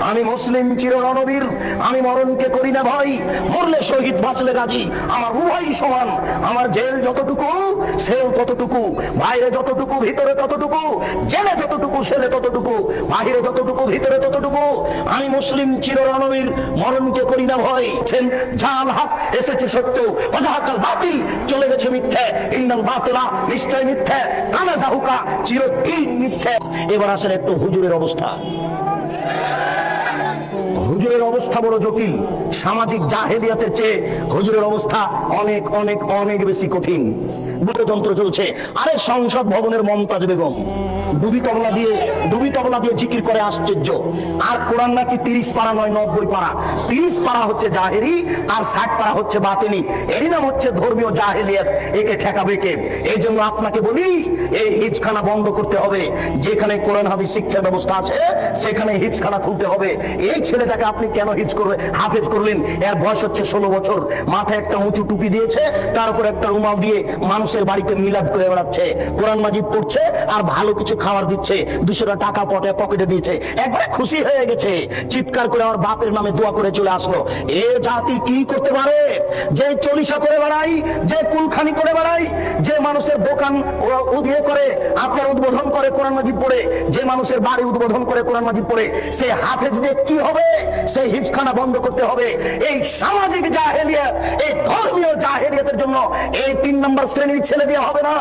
আমি মুসলিম চির রণবীর, আমি মরণকে করি না ভয়, মরলে শহীদ বাঁচলে গাজী, আমার উভয় সমান। আমার জেল যতটুকু সেল ততটুকু, বাইরে যতটুকু ভিতরে ততটুকু, জেলে যতটুকু সেলে ততটুকু, বাহিরে যতটুকু ভিতরে ততটুকু। আমি মুসলিম চির রণবীর, মরণকে করি না ভয়। জাল হক এসেছে সত্য, ওয়াজাহাকাল বাতিল চলে গেছে মিথ্যে, ইন্নাল বাতিলা নিশ্চয় মিথ্যে, কানা জাহুকা চিরদিন মিথ্যে। এবার আসলে একটু হুজুরের অবস্থা। হুজুরের অবস্থা বড় জটিল। সামাজিক জাহেলিয়াতের চেয়ে হুজুরের অবস্থা অনেক অনেক অনেক বেশি কঠিন। যন্ত্র চলছে। আরে সংসদ ভবনের মমতাজ বেগম ডুবি তবলা দিয়ে জিকির করে আশ্চর্য। আর কোরআন নাকি 30 পারা নয় 90 পারা। 30 পারা হচ্ছে জাহেরি আর 60 পারা হচ্ছে বাতিনি। এরই নাম হচ্ছে ধর্মীয় জাহেলিয়াত। একে ঠেকাবে কে? এই জন্য আপনাকে বলি, এই হিফজখানা বন্ধ করতে হবে। যেখানে কোরআন হাদিস শিক্ষার ব্যবস্থা আছে সেখানে হিফজখানা খুলতে হবে। এই ছেলেটাকে আপনি কেন হাফেজ করলেন? এর বয়স হচ্ছে 16 বছর। মাথায় একটা উঁচু টুপি দিয়েছে, তার উপর একটা রুমাল দিয়ে মানুষের বাড়িতে মিলাদ করে বেড়াচ্ছে, কোরআন মাজিদ পড়ছে আর ভালো কিছু খাবার দিচ্ছে, 200 টাকা পকেটে দিয়েছে। একবারে খুশি হয়ে গেছে, চিৎকার করে আমার বাপের নামে দোয়া করে চলে আসলো। এ জাতি কি করতে পারে? যে চলিসা করে বেড়াই, যে কুলখানি করে বেড়াই, যে মানুষের দোকান উদ্বোধন করে, আপনার উদ্বোধন করে কোরআন মাজিদ পড়ে, যে মানুষের বাড়ি উদ্বোধন করে কোরআন মাজিদ পড়ে, সে হাফেজ দিয়ে কি হবে? সেই হিফজখানা বন্ধ করতে হবে। এই সামাজিক জাহেলিয়াত, এই ধর্মীয় জাহেলিয়াতের জন্য এই 3 নম্বর শ্রেণীর ছেলে দিয়ে হবে না।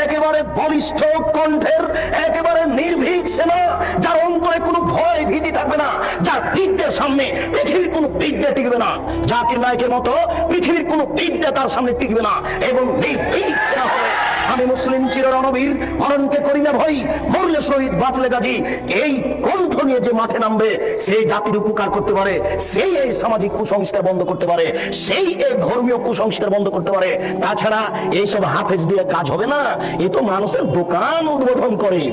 একেবারে বলিষ্ঠ কণ্ঠের, একেবারে নির্ভীক সেনা, যার অন্তরে কোনো ভয় ভীতি থাকবে না, যার বিদ্যের সামনে পৃথিবীর কোনো বিদ্যা টিকবে না, জাকির নায়কের মতো পৃথিবীর কোনো বিদ্যা তার সামনে টিকবে না, এবং নির্ভীক সেনা হবে। আমি মুসলিম চির রণবীর, মরণকে করি না ভয়, মরলে শহীদ বাঁচলে গাজী। এই কণ্ঠ নিয়ে যে মাঠে নামবে, সেই জাতির উপকার করতে পারে, সেই এই সামাজিক কুসংস্কার বন্ধ করতে পারে, সেই এই ধর্মীয় কুসংস্কার বন্ধ করতে পারে। তাছাড়া এইসব হাফেজ দিয়ে কাজ হবে না। এ তো মানুষের দোকান উদ্বোধন করে,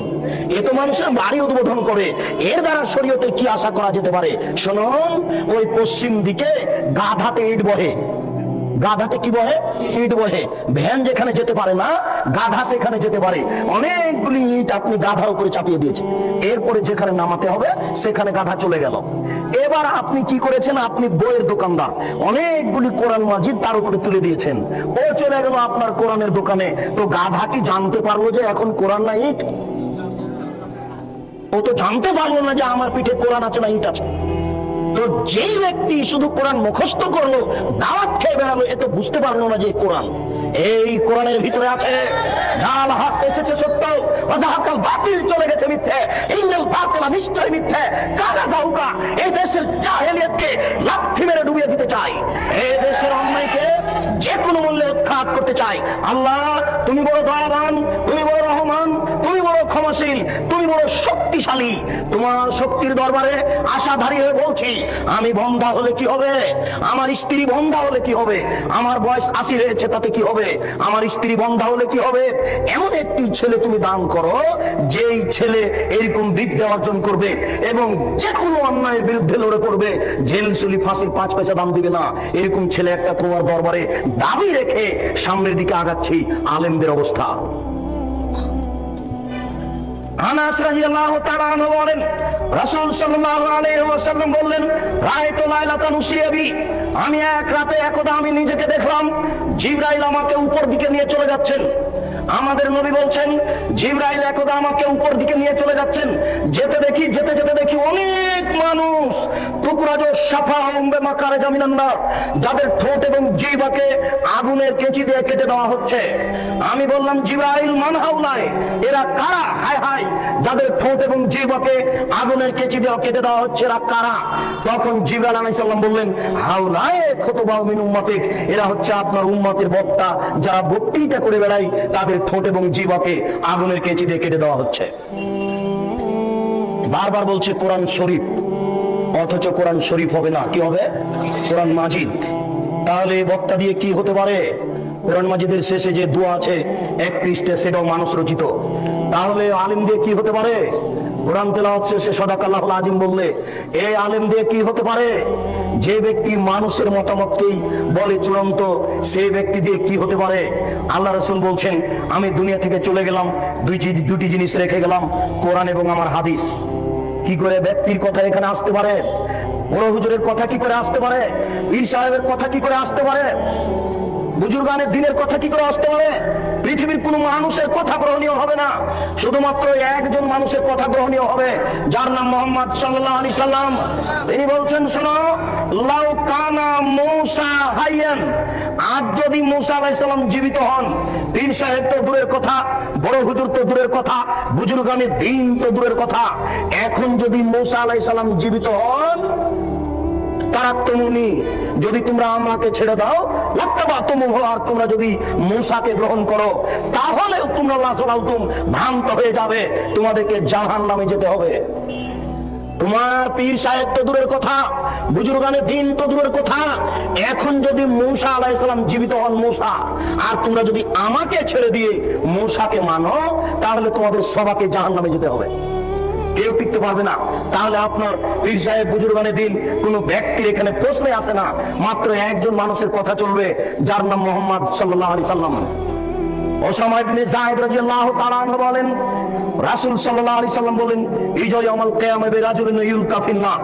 এ তো মানুষের বাড়ি উদ্বোধন করে। এর দ্বারা শরীয়তের কি আশা করা যেতে পারে? শুনুন, ওই পশ্চিম দিকে গাধাতে ইট বহে। গাধাতে কি বহে? ইট বহে। ভ্যান যেখানে যেতে পারে না, গাধা সেখানে যেতে পারে। অনেকগুলি ইট আপনি গাধার উপরে চাপিয়ে দিয়েছেন, এরপরে যেখানে নামাতে হবে সেখানে গাধা চলে গেল। এবার আপনি কি করেছেন? আপনি বইয়ের দোকানদার, অনেকগুলি কোরআন মাজিদ তার উপরে তুলে দিয়েছেন, ও চলে গেল আপনার কোরআনের দোকানে। তো গাধা কি জানতে পারলো যে এখন কোরআন না ইট? ও তো জানতে পারলো না যে আমার পিঠে কোরআন আছে না ইট আছে। তো যেই ব্যক্তি শুধু কোরআন মুখস্থ করলো, দাওয়াত খেয়ে বেড়ালো, এ তো বুঝতে পারলো না যে কোরআন, এই কোরআনের ভিতরে আছে জাল হক এসেছে সত্য, ওয়াজাহাকাল বাতিল চলে গেছে মিথ্যে, ইন্নাল বাতিলা নিশ্চয় মিথ্যে, কানা জাহুকা। এই দেশের জাহেলিয়াতকে লাথি মেরে ডুবিয়ে দিতে চাই, এই দেশের অন্যায়কে যে কোনো মূল্যে উৎখাত করতে চাই। আল্লাহ, তুমি বড় দয়াবান, তুমি বড় রহমান, তুমি বড় ক্ষমাশীল, তুমি বড় শক্তিশালী। তোমার শক্তির দরবারে আশাধারী হয়ে বলছি, আমি বন্ধা হলে কি হবে? আমার স্ত্রী বন্ধা হলে কি হবে? আমার বয়স 80 হয়েছে, তাতে কি হবে? আমার স্ত্রী বন্ধা হলে কি হবে? এমন একটি ছেলে তুমি দান করো, যেই ছেলে এরকম বিদ্যা অর্জন করবে এবং যে কোনো অন্যায়ের বিরুদ্ধে লড়ে করবে, জেল চুলি ফাঁসির 5 পয়সা দাম দিবে না। এরকম ছেলে একটা তোমার দরবারে দাবি রেখে সামনের দিকে আগাচ্ছি। আলেমদের অবস্থা। আনাস রাদিয়াল্লাহু তাআলা আনহু বলেন, রাসূল সাল্লাল্লাহু আলাইহি ওয়াসাল্লাম বললেন, রাআইতু লাইলাতান উসরিয়া বি, আমি এক রাতে একদা আমি নিজেকে দেখলাম জিবরাইল আমাকে উপর দিকে নিয়ে চলে যাচ্ছেন। আমাদের নবী বলছেন, জিবরাইল একদা আমাকে উপর দিকে নিয়ে চলে যাচ্ছেন। যেতে যেতে দেখি অনেক মানুষ, টুকরাজো সাফা উম্বে মাকারে জামিনান্নার, যাদের ঠোঁট এবং জিহ্বাকে আগুনের কেঁচি দিয়ে কেটে দেওয়া হচ্ছে। আমি বললাম, জিবরাইল মান হাউলাই, এরা কারা? হায় হায়, যাদের ঠোঁট এবং জিহ্বাকে আগুনের কেঁচি দিয়ে কেটে দেওয়া হচ্ছে, এরা কারা? তখন জিবরাইল আলাইহিস সালাম বললেন, হাউলাই খুতুবাউ মিন উম্মাতিক, এরা হচ্ছে আপনার উম্মতের বক্তা, যারা বক্তৃতা করে বেড়ায়, তাদের ঠোঁট এবং জিহ্বাকে আগুনের কেঁচি দিয়ে কেটে দেওয়া হচ্ছে। বারবার বলছে কোরআন শরীফ, অথচ কোরআন শরীফ হবে না, কি হবে? কোরআন মাজিদ। তাহলে বক্তা দিয়ে কি হতে পারে? কোরআন মাজিদের শেষে যে দোয়া আছে 1 পৃষ্ঠা, সেটাও মানুষ রচিত। তাহলে আলিম দিয়ে কি হতে পারে? কোরআন তেলাওয়াত শেষে সাদাকাল্লাহুল আযীম বললে এই আলেম দিয়ে কি হতে পারে? যে ব্যক্তি মানুষের মতামতকেই বলে চূড়ান্ত, সেই ব্যক্তি দিয়ে কি হতে পারে? আল্লাহ রাসূল বলছেন, আমি দুনিয়া থেকে চলে গেলাম, দুটি জিনিস রেখে গেলাম, কোরআন এবং আমার হাদিস। কি করে ব্যক্তির কথা এখানে আসতে পারে? বড় হুজুরের কথা কি করে আসতে পারে? পীর সাহেবের কথা কি করে আসতে পারে? বুজুর্গানের দিনের কথা কি করে আসতে পারে? পৃথিবীর কোন মানুষের কথা গ্রহণীয় হবে না, শুধুমাত্র একজন মানুষের কথা গ্রহণীয় হবে, যার নাম মোহাম্মদ সাল্লাল্লাহু আলাইহি সাল্লাম। তিনি বলছেন, শোনো, লাউ কানা মূসা হাইয়ান, আজ যদি মূসা আলাইহিস সালাম জীবিত হন, পীর সাহেব তো দূরের কথা, বড় হুজুর তো দূরের কথা, বুজুর্গানের দিন তো দূরের কথা, এখন যদি মূসা আলাইহিস সালাম জীবিত হন, তারাক্তুমুনি, যদি তোমরা আমাকে ছেড়ে দাও, লাত্তাবাতুমুহু, আর তোমরা যদি মূসাকে গ্রহণ করো, তাহলে তোমরা লাসলাউতুম, ভ্রান্ত হয়ে যাবে, তোমাদেরকে জাহান্নামে যেতে হবে। তোমার পীর সাহেব তো দূরের কথা, বুজুর্গানের দিন তো দূরের কথা, এখন যদি মূসা আলাইহিস সালাম জীবিত হন, মূসা, আর তোমরা যদি আমাকে ছেড়ে দিয়ে মূসাকে মানো, তাহলে তোমাদের সবাইকে জাহান্নামে যেতে হবে, কেউ টিকতে পারবে না। তাহলে আপনার পীর সাহেব, বুজুর্গানের দিন কোন ব্যক্তির এখানে প্রশ্নে আসে না, মাত্র একজন মানুষের কথা চলবে, যার নাম মোহাম্মদ সাল্লাল্লাহু আলাইহি সাল্লাম। ওসামা ইবনে যায়েদ রাদিয়াল্লাহু তাআলা আনহু বলেন, রাসূল সাল্লাল্লাহু আলাইহি সাল্লাম বলেন, ইজা ইয়াউমুল কিয়ামা বিরাজুলিন ইউলকা ফিন্নার,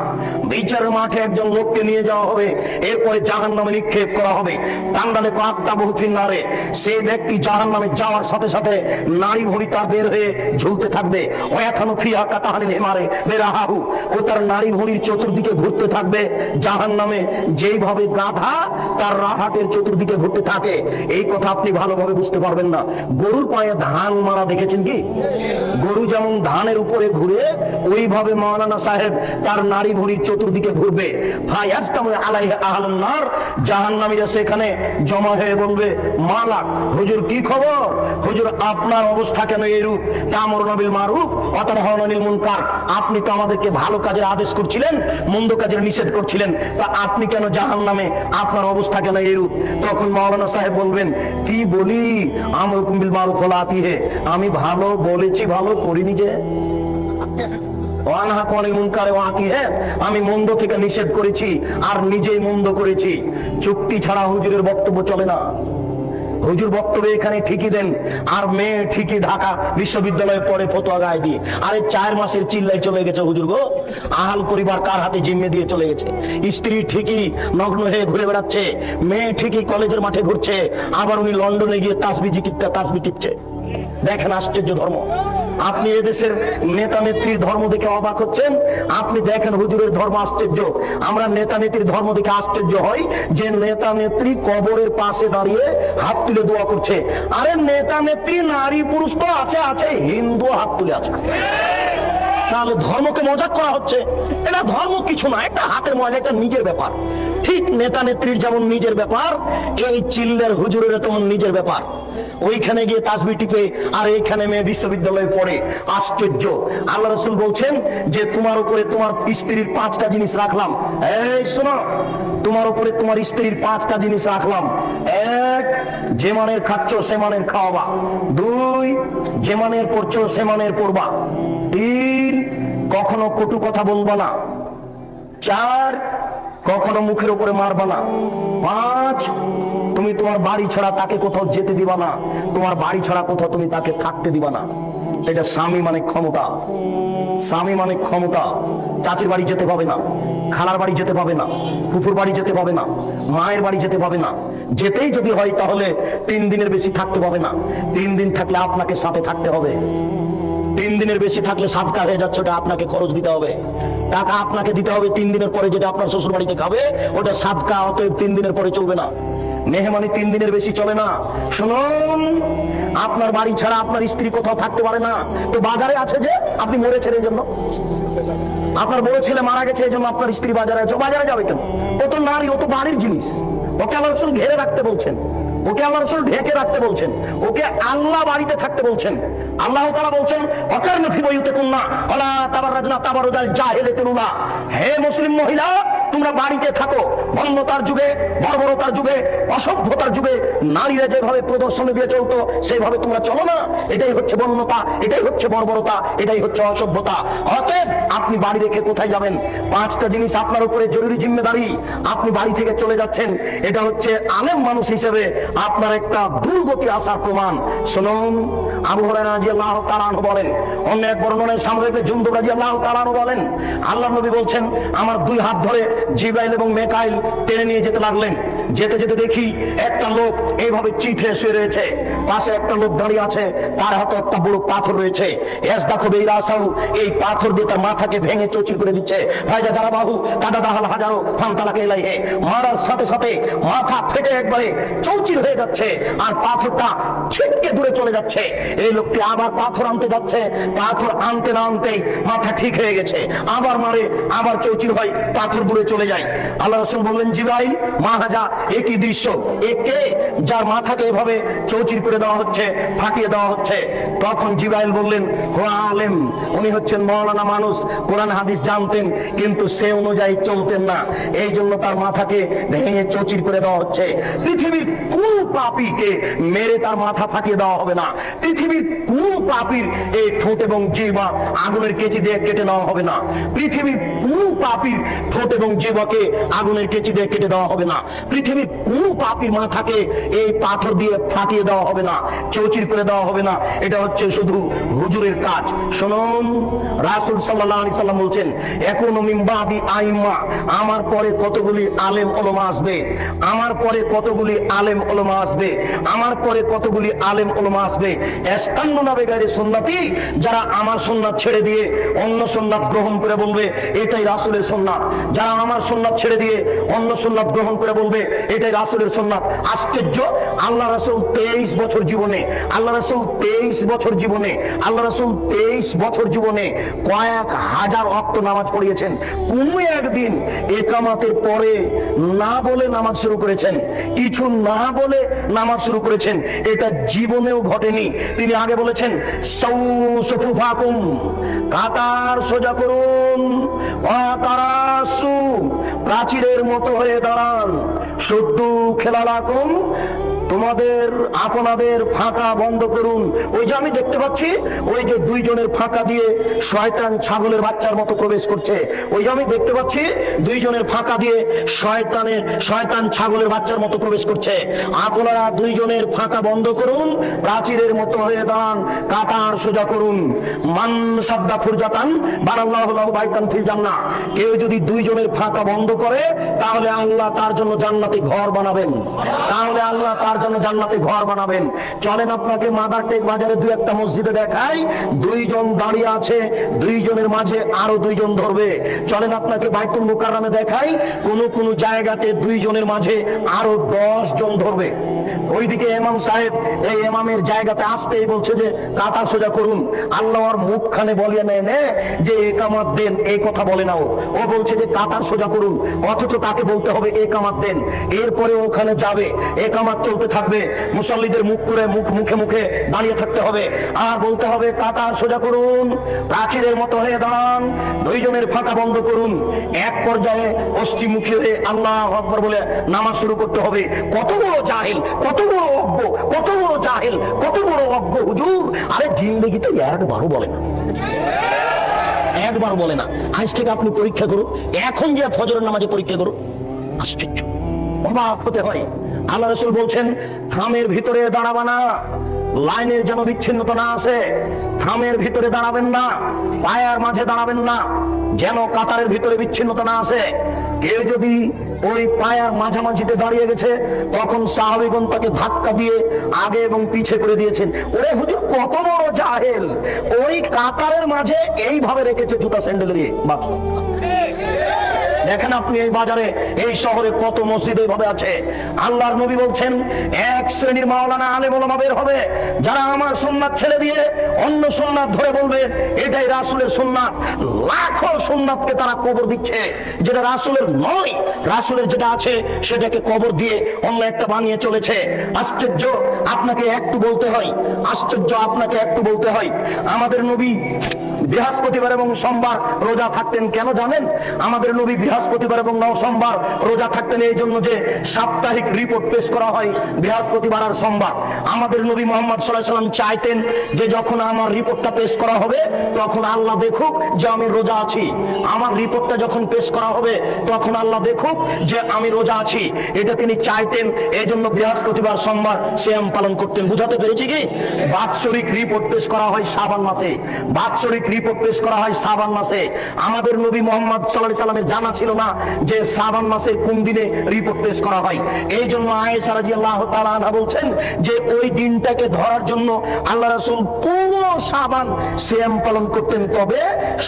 বিচারের মাঠে একজন লোককে নিয়ে যাওয়া হবে, এরপরে জাহান্নামে নিক্ষেপ করা হবে। তান্ডালে কাকতাবহু ফিন্নারে, সেই ব্যক্তি জাহান্নামে যাওয়ার সাথে সাথে নাড়ি ভুঁড়ি তার বের হয়ে ঝুলতে থাকবে। ওয়াথানু ফিহা কাতাহানিল হিমারে বেরাহাহু, ও তার নাড়ি ভুঁড়ির চতুর্দিকে ঘুরতে থাকবে জাহান্নামে, যেইভাবে গাধা তার রাহাটের চতুর্দিকে ঘুরতে থাকে। এই কথা আপনি ভালোভাবে বুঝতে পারবেন না। গরুর পায়ে ধান মারা দেখেছেন কি? গরু যেমন ধানের উপরে ঘুরে, ওইভাবে মাওলানা সাহেব তার নাড়ি ভুঁড়ির চতুর্দিকে ঘুরবে। ফায়াস্তামু আলাইহি আহলুন নার, জাহান্নামীরা সেখানে জমা হয়ে বলবে, মালাক, হুজুর কি খবর? হুজুর আপনার অবস্থা কেন এরূপ? তা'মুরুনা বিল মারুফ ওয়া তানহাউনা আনিল মুনকার, আপনি তো আমাদেরকে ভালো কাজের আদেশ করছিলেন, মন্দ কাজের নিষেধ করছিলেন, তা আপনি কেন জাহান্নামে? আপনার অবস্থা কেন এরূপ? তখন মাওলানা সাহেব বলবেন, কি বলি, আমরুকুম বিল মারুফ ওয়া লা আতিহি, আমি ভালো বলেছি, ভালো করিনি যে। আমি মন্দ থেকে নিষেধ করেছি আর নিজেই মন্দ করেছি। চুক্তি ছাড়া হুজুরের বক্তব্য চলে না। হুজুর বক্তব্য এখানে ঠিকই দেন, আর মেয়ে ঠিকই ঢাকা বিশ্ববিদ্যালয়ে পড়ে ফতোয়া গায়ে দিয়ে। আরে 4 মাসের চিল্লাই চলে গেছে হুজুর গো, আহাল পরিবার কার হাতে জিম্মে দিয়ে চলে গেছে। স্ত্রী ঠিকই নগ্ন হয়ে ঘুরে বেড়াচ্ছে, মেয়ে ঠিকই কলেজের মাঠে ঘুরছে, আবার উনি লন্ডনে গিয়ে তাসবিহ টিপছে। দেখেন আশ্চর্য ধর্ম। আপনি এদেশের নেতা নেত্রীর ধর্ম দেখে অবাক হচ্ছেন, আপনি দেখেন হুজুরের ধর্ম আশ্চর্য। আমরা নেতা নেত্রীর ধর্ম দেখে আশ্চর্য হই যে নেতা নেত্রী কবরের পাশে দাঁড়িয়ে হাত তুলে দোয়া করছে। আরে নেতা নেত্রী নারী পুরুষ তো আছে, হিন্দু হাত তুলে আছে। তাহলে ধর্মকে মজাক করা হচ্ছে। এটা ধর্ম কিছু না, একটা হাতের মজা, একটা নিজের ব্যাপার। ঠিক নেতা নেত্রীর যেমন নিজের ব্যাপার, এই চিল্লার হুজুরের তেমন নিজের ব্যাপার। ওইখানে গিয়ে তাসবিহ টিপে আর এইখানে মেয়ে বিশ্ববিদ্যালয়ে পড়ে। আশ্চর্য। আল্লাহ রাসূল বলছেন যে তোমার উপরে তোমার স্ত্রীর 5টা জিনিস রাখলাম। এই শোনো, তোমার উপরে তোমার স্ত্রীর 5টা জিনিস রাখলাম। 1, যে মানের খাচ্ছ সে মানের খাওয়াবা। 2, যে মানের পড়ছো সে মানের পড়বা। 3, কখনো কটু কথা বলবা না। 4, কখনো মুখের উপরে মারবা না। 5, তুমি তোমার বাড়ি ছাড়া তাকে কোথাও যেতে দিবা না, তোমার বাড়ি ছাড়া কোথাও তুমি তাকে থাকতে দিবা না। এটা স্বামী মানে ক্ষমতা। স্বামী মানে ক্ষমতা। চাচির বাড়ি যেতে পাবে না, খালার বাড়ি যেতে পাবে না, ফুফুর বাড়ি যেতে পাবে না, মায়ের বাড়ি যেতে পাবে না। যেতেই যদি হয় তাহলে 3 দিনের বেশি থাকতে পাবে না। 3 দিন থাকলে আপনাকে সাথে থাকতে হবে। 3 দিনের বেশি থাকলে সাদকা হয়ে যাচ্ছে, ওটা আপনাকে খরচ দিতে হবে, টাকা আপনাকে দিতে হবে। 3 দিনের পরে যেটা আপনার শ্বশুর বাড়িতে খাবে ওটা সাদকা, অতএব 3 দিনের পরে চলবে না। মেহমানি 3 দিনের বেশি চলে না। শুনুন, আপনার বাড়ি ছাড়া আপনার স্ত্রী কোথাও থাকতে পারে না। তো বাজারে আছে যে আপনি মরেছেন এই জন্য, আপনার বড় ছেলে মারা গেছে এই জন্য আপনার স্ত্রী বাজারে আছে। বাজারে যাবে কেন? ও তো নারী, ও তো বাড়ির জিনিস। ওকে আল্লাহ রাসূল ঘেরে রাখতে বলছেন, ওকে আল্লাহ রাসূল ঢেকে রাখতে বলছেন, ওকে আল্লাহ বাড়িতে থাকতে বলছেন। আল্লাহ তাআলা বলছেন, ওয়াকারনা ফি বুয়ুতিকুন্না ওয়ালা তাবাররাজনা তাবারুজাল জাহিলিয়াতিল উলা, হে মুসলিম মহিলা তোমরা বাড়িতে থাকো। বন্যতার যুগে, বর্বরতার যুগে, অসভ্যতার যুগে নারীরা যেভাবে প্রদর্শনী দিয়ে চলতো সেইভাবে তোমরা চলো না। এটাই হচ্ছে বন্যতা, এটাই হচ্ছে বর্বরতা, এটাই হচ্ছে অসভ্যতা। অতএব আপনি বাড়ি রেখে কোথায় যাবেন? পাঁচটা জিনিস আপনার উপরে জরুরি জিম্মেদারি। আপনি বাড়ি থেকে চলে যাচ্ছেন, এটা হচ্ছে আলেম মানুষ হিসেবে আপনার একটা দুর্গতি আসার প্রমাণ। শুনুন, আবু হুরায়রা রাদিয়াল্লাহু তাআলা আনহু বলেন, অন্য এক বর্ণনায় সামরা ইবনে জুনদুব রাদিয়াল্লাহু তাআলা আনহু বলেন, আল্লাহর নবী বলছেন, আমার দুই হাত ধরে জিবরাইল এবং মিকাইল টেনে নিয়ে যেতে লাগলেন। যেতে যেতে দেখি একটা লোক এইভাবে চিঠে শুয়ে রয়েছে, পাশে একটা লোক দাঁড়িয়ে আছে, তার হাতে একটা বড় পাথর রয়েছে। দেখো বেইরাসাউ, এই পাথর দিয়ে তার মাথাকে ভেঙে চৌচির করে দিচ্ছে। ভাইজা যারা বাহু কাদা দাহাল হাজারো ফান্তালাকে এলাইহে, মারার সাথে সাথে মাথা ফেটে একবারে চৌচির হয়ে যাচ্ছে, আর পাথরটা ছিটকে দূরে চলে যাচ্ছে। এই লোকটি আবার পাথর আনতে যাচ্ছে, পাথর আনতে না আনতেই মাথা ঠিক হয়ে গেছে, আবার মারে, আবার চৌচির হয়, পাথর দূরে চলে যায়। আল্লাহ রাসূল বললেন, জিবরাইল, মা হাজা, একই দৃশ্য, একে যার মাথাকে এভাবে চৌচির করে দেওয়া হচ্ছে, ফাটিয়ে দেওয়া হচ্ছে। তখন জিবরাইল বললেন, হো আলেম, উনি হচ্ছেন মাওলানা মানুষ, কোরআন হাদিস জানতেন, কিন্তু সে অনুযায়ী চলতেন না, এই জন্য তার মাথাকে ভেঙে চৌচির করে দেওয়া হচ্ছে। পৃথিবীর কোন পাপীকে মেরে তার মাথা ফাটিয়ে দেওয়া হবে না। পৃথিবীর কোন পাপীর এই ঠোঁট এবং জিহ্বা আগুনের কেচি দিয়ে কেটে নেওয়া হবে না। পৃথিবীর কোন পাপীর ঠোঁট এবং জিহ্বাকে আগুনের কেচি দিয়ে কেটে দেওয়া হবে না। পৃথিবীর কোন পাপীর মাথাকে এই পাথর দিয়ে ফাটিয়ে দেওয়া হবে না, চৌচির করে দেওয়া হবে না। এটা হচ্ছে শুধু হুজুরের কাজ। শুনুন, রাসূল সাল্লাল্লাহু আলাইহি সাল্লাম বলছেন, একুনু মিন বাদি আইম্মা, আমার পরে কতগুলি আলেম ওলামা আসবে, আমার পরে কতগুলি আলেম ওলামা আসবে, আমার পরে কতগুলি আলেম ওলামা আসবে, ইস্তান্নুনা বিগাইরি সুন্নতি, যারা আমার সুন্নাত ছেড়ে দিয়ে অন্য সুন্নাত গ্রহণ করে বলবে এটাই রাসূলের সুন্নাত। যারা আমার সুন্নাত ছেড়ে দিয়ে অন্য সুন্নাত গ্রহণ করে বলবে এটাই রাসূলের সুন্নাত। আশ্চর্য, আল্লাহ রাসূল 23 বছর জীবনে, আল্লাহ রাসূল 23 বছর জীবনে, আল্লাহ রাসূল 23 বছর জীবনে কয়েক হাজার ওয়াক্ত নামাজ পড়িয়েছেন। কোন একদিন ইকামতের পরে না বলে নামাজ শুরু করেছেন, কিছু না বলে নামাজ শুরু করেছেন, এটা জীবনেও ঘটেনি। তিনি আগে বলেছেন, সাউসুফুফাকুম, কাতার সোজা করুন, ওয়াতারাসু, প্রাচীরের মতো হয়ে দাঁড়ান, শুদ্ধু খেলালাকুম, তোমাদের আপনাদের ফাঁকা বন্ধ করুন। ওই যে আমি দেখতে পাচ্ছি, ওই যে দুইজনের ফাঁকা দিয়ে শয়তান ছাগলের বাচ্চার মতো প্রবেশ করছে, ওই যে আমি দেখতে পাচ্ছি দুইজনের ফাঁকা দিয়ে শয়তান ছাগলের বাচ্চার মতো প্রবেশ করছে। আপনারা দুইজনের ফাঁকা বন্ধ করুন, প্রাচীরের মতো হয়ে দাঁড়ান, কাতার সোজা করুন। মান সাদ্দা ফুরজাতান বানাল্লাহু লাহু বাইতান ফিল জান্নাহ, কেউ যদি দুইজনের ফাঁকা বন্ধ করে তাহলে আল্লাহ তার জন্য জান্নাতে ঘর বানাবেন, তাহলে আল্লাহ তার জন্য জান্নাতে ঘর বানাবেন। চলেন আপনাকে মাদারটেক বাজারে দুই একটা মসজিদে দেখাই, দুইজন দাঁড়িয়ে আছে, দুইজনের মাঝে আরো দুইজন ধরবে। চলেন আপনাকে বাইতুল মুকাররমে দেখাই, কোন কোন জায়গাতে দুইজনের মাঝে আরো 10 জন ধরবে। ওইদিকে ইমাম সাহেব এই ইমামের জায়গাতে আসতেই বলছে যে কাতার সোজা করুন। আল্লাহর মুখখানে বলিয়ে নেয় যে একামত দেন, এই কথা বলে না, ও বলছে যে কাতার সোজা করুন, অথচ তাকে বলতে হবে একামত দেন। এরপরে ওখানে যাবে, একামত চলতে থাকবে, মুসল্লিদের মুখ করে মুখে মুখে দাঁড়িয়ে থাকতে হবে, আর বলতে হবে কাতার সোজা করুন, প্রাচীরের মতো হয়ে দাঁড়ান, দুইজনের ফাঁকা বন্ধ করুন। এক পর্যায়ে পশ্চিমমুখী হয়ে আল্লাহু আকবার বলে নামাজ শুরু করতে হবে। কত বড় জাহিল, কত বড় অজ্ঞ, কত বড় জাহিল, কত বড় অজ্ঞ হুজুর! আরে জিন্দেগিতে একবারও বলে না, একবার বলে না। আজ থেকে আপনি পরীক্ষা করুন, এখন যে ফজরের নামাজে পরীক্ষা করুন, আশ্চর্য, অবাক হতে হয়। আল্লাহ রাসূল বলছেন, থামের ভিতরে দাঁড়াবা না, লাইনের যেন বিচ্ছিন্নতা না আসে, থামের ভিতরে দাঁড়াবেন না, পায়ার মাঝে দাঁড়াবেন না, যেন কাতারের ভিতরে বিচ্ছিন্নতা না আসে। কেউ যদি ওই পায়ার মাঝামাঝিতে দাঁড়িয়ে গেছে, তখন সাহাবীগণ তাকে ধাক্কা দিয়ে আগে এবং পিছে করে দিয়েছেন। ওরে হুজুর, কত বড় জাহেল! ওই কাতারের মাঝে এইভাবে রেখেছে জুতা স্যান্ডেলের বাক্স। দেখেন আপনি এই বাজারে, এই শহরে কত মসজিদ এইভাবে আছে। আল্লাহর নবী বলছেন, এক শ্রেণীর মাওলানা আলেম ওলামা বের হবে, যারা আমার সুন্নাত ছেড়ে দিয়ে অন্য সুন্নাত ধরে বলবে এটাই রাসূলের সুন্নাত। লাখো সুন্নাতকে তারা কবর দিচ্ছে, যেটা রাসূলের নয়, রাসূলের যেটা আছে সেটাকে কবর দিয়ে অন্য একটা বানিয়ে চলেছে। আশ্চর্য, আপনাকে একটু বলতে হয়, আশ্চর্য, আপনাকে একটু বলতে হয়। আমাদের নবী বৃহস্পতিবার এবং সোমবার রোজা থাকতেন। কেন জানেন? আমাদের নবী বৃহস্পতিবার এবং সোমবার রোজা থাকতেন এই জন্য যে সাপ্তাহিক রিপোর্ট পেশ করা হয় বৃহস্পতিবার আর সোমবার। আমাদের নবী মুহাম্মদ সাল্লাল্লাহু আলাইহি ওয়াসাল্লাম চাইতেন যে যখন আমার রিপোর্টটা পেশ করা হবে তখন আল্লাহ দেখুক যে আমি রোজা আছি। আমার রিপোর্টটা যখন পেশ করা হবে তখন আল্লাহ দেখুক যে আমি রোজা আছি, এটা তিনি চাইতেন। এই জন্য বৃহস্পতিবার সোমবার সিয়াম পালন করতেন। বুঝাতে পেরেছি কি? বাৎসরিক রিপোর্ট পেশ করা হয় শাবান মাসে, বাৎসরিক রিপোর্ট পেশ করা হয় শাবান মাসে। আমাদের নবী মুহাম্মদ সাল্লাল্লাহু আলাইহি ওয়াসাল্লামের জানা ছিল না যে শাবান মাসের কোন দিনে রিপোর্ট পেশ করা হয়। এই জন্য আয়েশা রাদিয়াল্লাহু তাআলা আনহা বলছেন যে ওই দিনটাকে ধরার জন্য আল্লাহ রাসূল পুরো শাবান সিয়াম পালন করতেন, তবে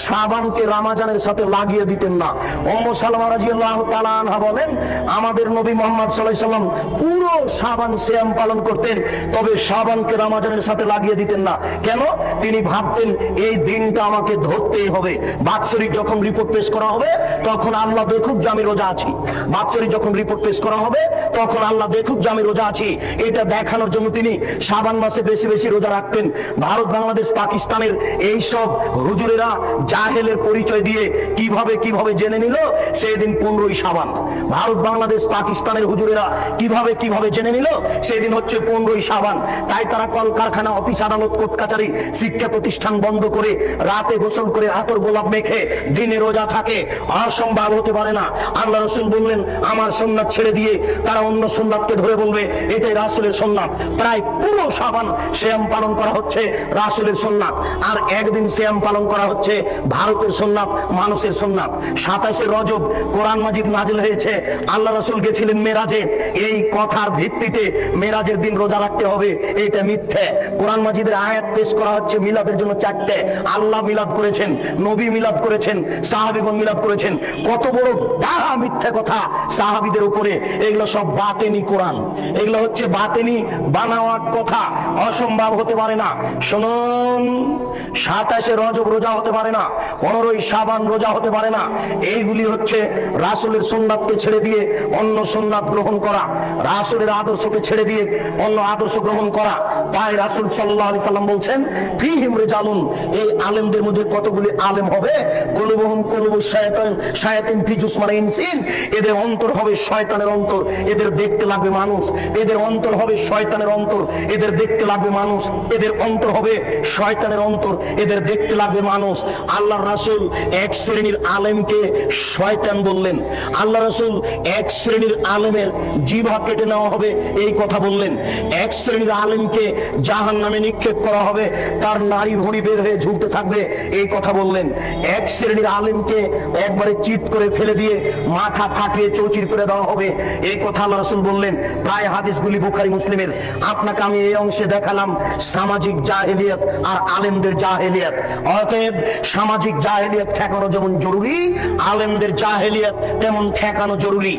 শাবানকে রমজানের সাথে লাগিয়ে দিতেন না। উম্মু সালামা রাদিয়াল্লাহু তাআলা আনহা বলেন আমাদের নবী মুহাম্মদ সাল্লাল্লাহু আলাইহি ওয়াসাল্লাম পুরো শাবান সিয়াম পালন করতেন, তবে শাবানকে রমজানের সাথে লাগিয়ে দিতেন না। কেন? তিনি ভাবতেন এই দিনটা আমাকে ধরতেই হবে। বাৎসরিক যখন রিপোর্ট পেশ করা হবে তখন আল্লাহ দেখুক যে আমি রোজা আছি। বাৎসরিক যখন রিপোর্ট পেশ করা হবে তখন আল্লাহ দেখুক যে আমি রোজা আছি, এটা দেখানোর জন্য তিনি শাবান মাসে বেশি বেশি রোজা রাখতেন। ভারত, বাংলাদেশ, পাকিস্তানের এই সব হুজুরেরা জাহেলের পরিচয় দিয়ে কিভাবে কিভাবে জেনে নিল সেদিন 15ই শাবান। ভারত, বাংলাদেশ, পাকিস্তানের হুজুরেরা কিভাবে কিভাবে জেনে নিল সেদিন হচ্ছে 15ই শাবান। তাই তারা কলকারখানা, অফিস, আদালত, কোর্ট কাচারি, শিক্ষা প্রতিষ্ঠান বন্ধ করে রাতে গোসল করে আতর গোলাপ মেখে দিনে রোজা থাকে। অসম্ভব হতে পারে না। আল্লাহ রাসূল বললেন আমার সুন্নাত ছেড়ে দিয়ে তারা অন্য সুন্নাতকে ধরে বলবে এটাই রাসূলের সুন্নাত। প্রায় পুরো শাবান সিয়াম পালন করা হচ্ছে রাসূলের সুন্নাত, আর একদিন সিয়াম পালন করা হচ্ছে ভারতের সুন্নাত, মানুষের সুন্নাত। 27শে রজব কোরআন মাজিদ নাজিল হয়েছে, আল্লাহ রাসূল গেছিলেন মেরাজে। এই কথার ভিত্তিতে মেরাজের দিন রোজা রাখতে হবে এটা মিথ্যে। কোরআন মাজিদের আয়াত পেশ করা হচ্ছে মিলাদের জন্য 4টে। আল্লাহ মিলাদ করেছেন, নবী মিলাদ করেছেন, সাহাবীগণ মিলাদ করেছেন। কত বড় ডাহা মিথ্যে কথা সাহাবীদের উপরে। এগুলো সব বাতেনি কোরআন, এগুলো হচ্ছে বাতেনি বানাওয়াট কথা। অসম্ভব হতে পারে না। শুনুন, 27শে রজব রোজা হতে পারে না, 15ই শাবান রোজা হতে পারে না। এইগুলি হচ্ছে রাসূলের সুন্নাতকে ছেড়ে দিয়ে অন্য সুন্নাত গ্রহণ করা, রাসূলের আদর্শকে ছেড়ে দিয়ে অন্য আদর্শ গ্রহণ করা। তাই রাসূল সাল্লাল্লাহু আলাইহি সাল্লাম বলছেন ফীহিম রিজালুন, এই আলেমদের মধ্যে কতগুলি আলেম হবে কুলুবুহুম কুলুবুশ শায়াতিন, শায়াতিন ফি জুসমান ইনসিন, এদের অন্তর হবে শয়তানের অন্তর, এদের দেখতে লাগবে মানুষ। এদের অন্তর হবে শয়তানের অন্তর, এদের দেখতে লাগবে মানুষ। এদের অন্তর হবে শয়তানের অন্তর, এদের দেখতে লাগবে মানুষ। আল্লাহর রাসূল এক শ্রেণীর আলেমকে শয়তান বললেন। আল্লাহ রাসূল এক শ্রেণীর আলেমের জিহ্বা কেটে নেওয়া হবে এই কথা বললেন। এক শ্রেণীর আলেমকে জাহান্নামে নিক্ষেপ করা হবে, তার নারী ভুঁড়ি বের হয়ে ঝুলতে থাকবে এই কথা বললেন। এক শ্রেণীর আলেমকে একবারে চিৎ করে ফেলে দিয়ে মাথা ফাটিয়ে চৌচির করে দেওয়া হবে এই কথা আল্লাহ রাসূল বললেন। প্রায় হাদিসগুলি বুখারী মুসলিমের। আপনাকে আমি এই অংশে দেখালাম সামাজিক জাহেলিয়াত আর আলেমদের জাহেলিয়াত। অতএব সামাজিক জাহেলিয়াত ঠেকানো যেমন জরুরি, আলেমদের জাহেলিয়াত তেমন ঠেকানো জরুরি।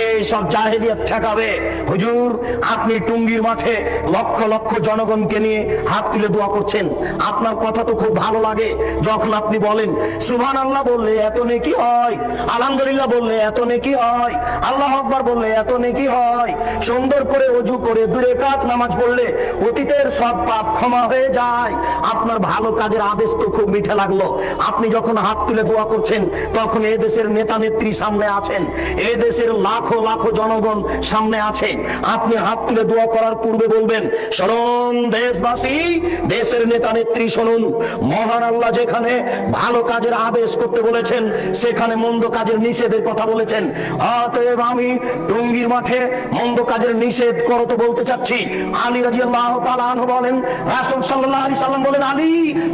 এই সব জাহেলিয়াত ঠেকাবে। হুজুর, আপনি টুঙ্গির মাঠে লক্ষ লক্ষ জনগণকে নিয়ে হাত তুলে দোয়া করছেন। আপনার কথা তো খুব ভালো লাগে যখন আপনি বলেন সুবহানাল্লাহ বললে এত নেকি হয়, আলহামদুলিল্লাহ বললে এত নেকি হয়, আল্লাহু আকবার বললে এত নেকি হয়, সুন্দর করে ওযু করে 2 রাকাত নামাজ পড়লে অতীতের সব পাপ ক্ষমা হয়ে যায়। আপনার ভালো কাজের আদেশ তো খুব মিঠে লাগলো। আপনি যখন হাত তুলে দোয়া করছেন তখন এই দেশের নেতা নেত্রী সামনে আছেন, এই দেশের লাখো লাখো জনগণ সামনে আছে। আপনি হাত তুলে দোয়া করার পূর্বে বলবেন শুনুন দেশবাসী, দেশের নেতা নেত্রী শুনুন, মহান আল্লাহ যেখানে ভালো কাজের আদেশ করতে বলেছেন সেখানে মন্দ কাজের নিষেধের কথা বলেছেন। অতএব আমি টুঙ্গির মাঠে মন্দ কাজের নিষেধ করো তো বলতে চাচ্ছি। আলী রাদিয়াল্লাহু তাআলা আনহু বলেন রাসূল সাল্লাল্লাহু আলাইহি সাল্লাম বলেন আলী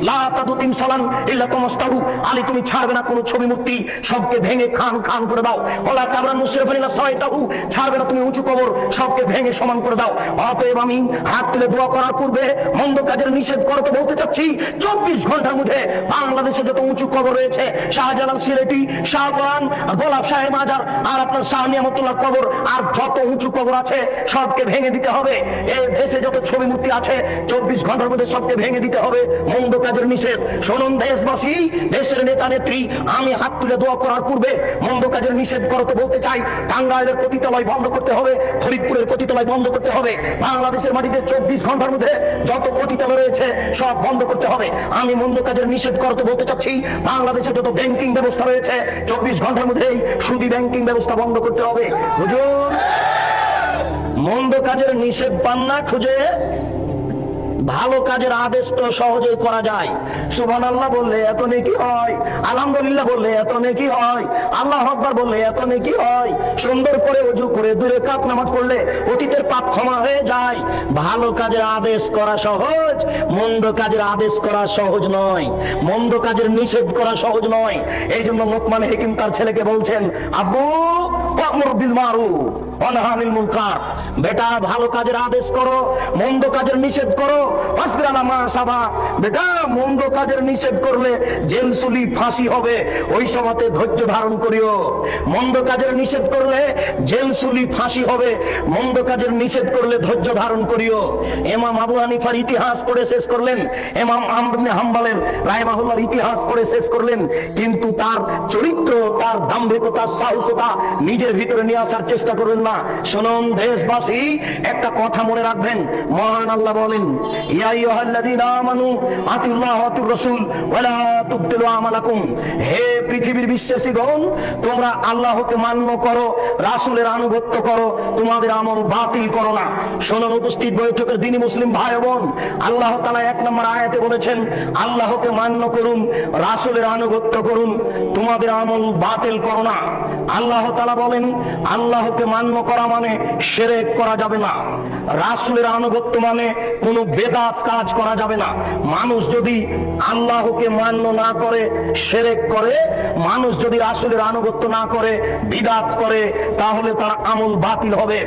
লা তাদুতিম সালান ইল্লা তামাস্তাহু, আলী তুমি ছাড়বে না কোনো ছবি মূর্তি, সবকে ভেঙে খান খান করে দাও। ওলা কাবরান মুশরিফান ইল্লা সাইতাহু, ছাড়বে না তুমি উঁচু কবর, সবকে ভেঙে সমান করে দাও। অতএব আমি হাত তুলে দোয়া করার পূর্বে মন্দ কাজের নিষেধ করো তো বলতে চাচ্ছি 24 ঘন্টার মধ্যে বাংলাদেশে যত উঁচু কবর রয়েছে, শাহজালাল সিলেটি, শাহপরান, গোলাপ শাহের মাজার আর আপনার শাহ নিয়ামতুল্লাহ কবর আর যত উঁচু কবর আছে সবকে ভেঙে দিতে হবে। এই দেশে যত ছবি মূর্তি আছে 24 ঘন্টার মধ্যে সবকে ভেঙে দিতে হবে, মন্দ কাজের নিষেধ। শুনুন দেশবাসী, দেশের নেতা নেত্রী, আমি হাত তুলে দোয়া করার পূর্বে মন্দ কাজের নিষেধ করতে বলতে চাই। টাঙ্গাইলের পতিতালয় বন্ধ করতে হবে, ফরিদপুরের পতিতালয় বন্ধ করতে হবে। বাংলাদেশের মাটিতে 24 ঘন্টার মধ্যে যত পতিতালয় রয়েছে সব বন্ধ করতে হবে। আমি মন্দ কাজের নিষেধ করতে বলতে চাচ্ছি, বাংলাদেশে যত ব্যাংকিং ব্যবস্থা রয়েছে 24 ঘন্টার মধ্যেই সুদী ব্যাংকিং ব্যবস্থা বন্ধ করতে হবে। হুজুর, মন্দ কাজের নিষেধ পান না খুঁজে? ভালো কাজের আদেশ তো সহজেই করা যায়। সুবহানাল্লাহ বললে এত নেকি হয়, আলহামদুলিল্লাহ বললে এত নেকি হয়, আল্লাহু আকবার বললে এত নেকি হয়। সুন্দর করে ওযু করে 2 রাকাত নামাজ পড়লে অতীতের পাপ ক্ষমা হয়ে যায়। ভালো কাজের আদেশ করা সহজ, মন্দ কাজের আদেশ করা সহজ নয়, মন্দ কাজের নিষেধ করা সহজ নয়। এই জন্য লোকমান হাকিম তার ছেলেকে বলছেন, আব্বু ওয়া'মুর বিল মারুফ ওয়া নাহি আনিল মুনকার, বেটা ভালো কাজের আদেশ করো, মন্দ কাজের নিষেধ করো। বেটা মন্দ কাজের নিষেধ করলে জেল সুলি ফাঁসি হবে, ওই সময়তে ধৈর্য ধারণ করিও। মন্দ কাজের নিষেধ করলে জেল সুলি ফাঁসি হবে, মন্দ কাজের নিষেধ করলে ধৈর্য ধারণ করিও। ইমাম আবু হানিফার ইতিহাস পড়ে শেষ করলেন, ইমাম আহমদ ইবনে হাম্বলের রাহিমাহুল্লাহর ইতিহাস পড়ে শেষ করলেন, কিন্তু তার চরিত্র, তার দাম্ভিকতা, সাহসতা নিজের ভিতরে নিয়ে আসার চেষ্টা করলেন না। শুনুন দেশবাসী, একটা কথা মনে রাখবেন, মহান আল্লাহ বলেন, ইয়া আইয়ুহাল্লাযীনা আমানু আতিউল্লাহ ওয়া আতিউর রাসূল ওয়া লা তুবতিলু আমালাকুম, হে পৃথিবীর বিশ্বাসীগণ, তোমরা আল্লাহকে মান্য করো, রাসূলের আনুগত্য করো, তোমাদের আমল বাতিল করো না। শুনুন উপস্থিত বৈঠকের দিনী মুসলিম ভাই বোন, আল্লাহ তাআলা 1 নম্বর আয়াতে বলেছেন, আল্লাহকে মান্য করুন, রাসূলের আনুগত্য করুন, তোমাদের আমল বাতিল করো না। আল্লাহ তাআলা বলেন, আল্লাহকে মান্য করা মানে শিরক করা যাবে না, রাসূলের আনুগত্য মানে কোনো বেদাত কাজ করা যাবে না। মানুষ যদি আল্লাহকে মান্য না করে শিরক করে, মানুষ যদি রাসূলের আনুগত্য না করে বিদআত করে, তাহলে তার আমল বাতিল হবে।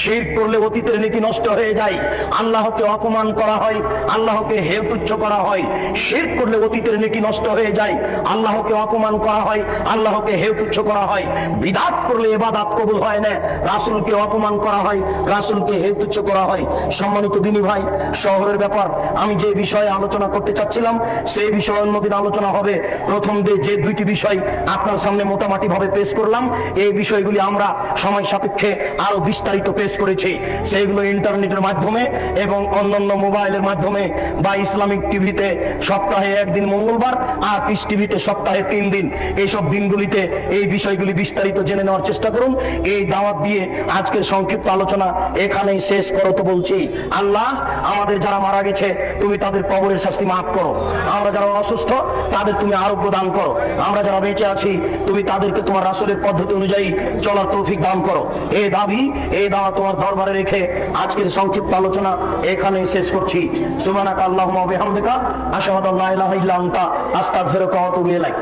শিরক করলে অতীতের নেকি নষ্ট হয়ে যায়, আল্লাহকে অপমান করা হয়, আল্লাহকে হেয় তুচ্ছ করা হয়। শিরক করলে অতীতের নেকি নষ্ট হয়ে যায়, আল্লাহকে অপমান করা হয়, আল্লাহকে হেয় তুচ্ছ করা হয়। বিদআত করলে ইবাদত কবুল হয় না, রাসূলকে অপমান করা হয়, রাসূলকে হেয় তুচ্ছ করা হয়। সম্মানিত দিনী ভাই, শহরের ব্যাপার আমি যে বিষয়ে আলোচনা করতে চাচ্ছিলাম সেই বিষয়ে অন্যদিন আলোচনা হবে। প্রথম যে 2টি বিষয় আপনার সামনে মোটামুটি ভাবে পেশ করলাম, এই বিষয়গুলি আমরা সময় সাপেক্ষে আরো বিস্তারিত পেশ করেছি। সেইগুলো ইন্টারনেটের মাধ্যমে এবং অন্যান্য মোবাইলের মাধ্যমে বা ইসলামিক টিভিতে সপ্তাহে 1 দিন মঙ্গলবার আর পিস টিভিতে সপ্তাহে 3 দিন, এইসব দিনগুলিতে এই বিষয়গুলি বিস্তারিত জেনে নেওয়ার চেষ্টা করুন। এই দাওয়াত দিয়ে আজকের সংক্ষিপ্ত আলোচনা এখানেই শেষ করতে বলছি। আল্লাহ আমাদের যারা মারা গেছে তুমি তাদের কবরের শাস্তি মাফ করো, আমরা যারা অসুস্থ তাদের তুমি আরোগ্য দান করো, আমরা যারা বেঁচে আছি তুমি তাদেরকে তোমার রাসূলের পদ্ধতি অনুযায়ী চলার তৌফিক দান করো। এই দাবি, এই দাওয়া তোমার দরবারে রেখে আজকের সংক্ষিপ্ত আলোচনা এখানেই শেষ করছি। সুবহানাকা আল্লাহুম্মা ওয়া বিহামদিকা আশহাদু আল্লা ইলাহা ইল্লা আনতা আস্তাগফিরুকা ওয়া আতুবু ইলাইক।